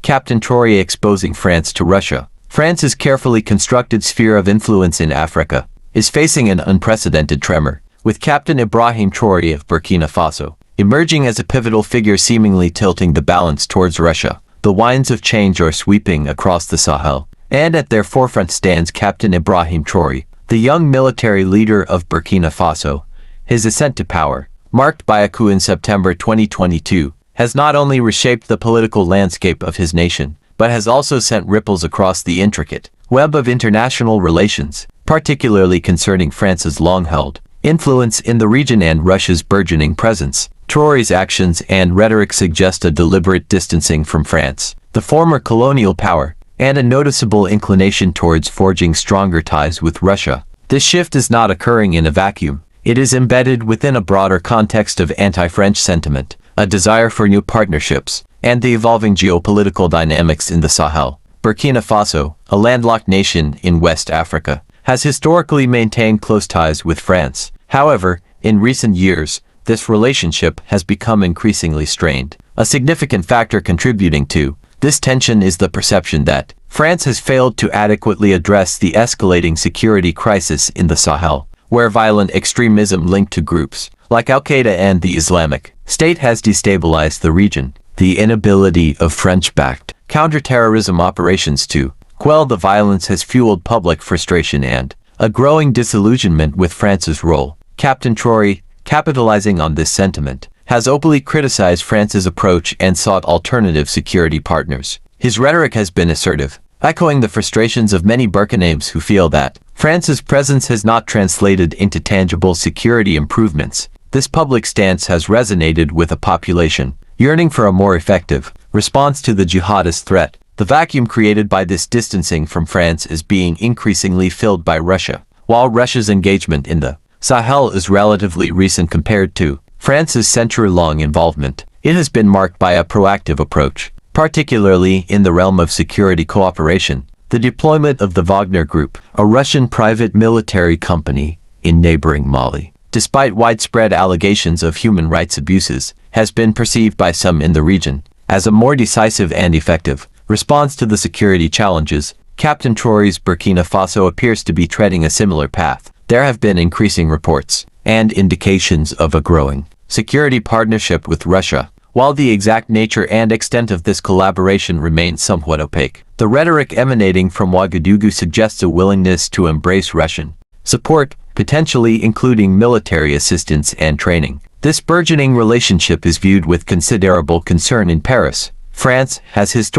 Captain TRAORE exposing France to Russia. France's carefully constructed sphere of influence in Africa is facing an unprecedented tremor, with Captain Ibrahim Traoré of Burkina Faso emerging as a pivotal figure seemingly tilting the balance towards Russia. The winds of change are sweeping across the Sahel, and at their forefront stands Captain Ibrahim Traoré, the young military leader of Burkina Faso. His ascent to power, marked by a coup in September 2022, has not only reshaped the political landscape of his nation, but has also sent ripples across the intricate web of international relations, particularly concerning France's long-held influence in the region and Russia's burgeoning presence. Traoré's actions and rhetoric suggest a deliberate distancing from France, the former colonial power, and a noticeable inclination towards forging stronger ties with Russia. This shift is not occurring in a vacuum. It is embedded within a broader context of anti-French sentiment, a desire for new partnerships, and the evolving geopolitical dynamics in the Sahel. Burkina Faso, a landlocked nation in West Africa, has historically maintained close ties with France. However, in recent years, this relationship has become increasingly strained. A significant factor contributing to this tension is the perception that France has failed to adequately address the escalating security crisis in the Sahel, where violent extremism linked to groups like Al-Qaeda and the Islamic State has destabilized the region. The inability of French-backed counterterrorism operations to quell the violence has fueled public frustration and a growing disillusionment with France's role. Captain Traoré, capitalizing on this sentiment, has openly criticized France's approach and sought alternative security partners. His rhetoric has been assertive, echoing the frustrations of many Burkinabés who feel that France's presence has not translated into tangible security improvements. This public stance has resonated with a population yearning for a more effective response to the jihadist threat. The vacuum created by this distancing from France is being increasingly filled by Russia. While Russia's engagement in the Sahel is relatively recent compared to France's century-long involvement, it has been marked by a proactive approach, particularly in the realm of security cooperation. The deployment of the Wagner Group, a Russian private military company in neighboring Mali, despite widespread allegations of human rights abuses, has been perceived by some in the region as a more decisive and effective response to the security challenges. Captain Traoré's Burkina Faso appears to be treading a similar path. There have been increasing reports and indications of a growing security partnership with Russia. While the exact nature and extent of this collaboration remains somewhat opaque, the rhetoric emanating from Ouagadougou suggests a willingness to embrace Russian support, potentially including military assistance and training. This burgeoning relationship is viewed with considerable concern in Paris. France has historically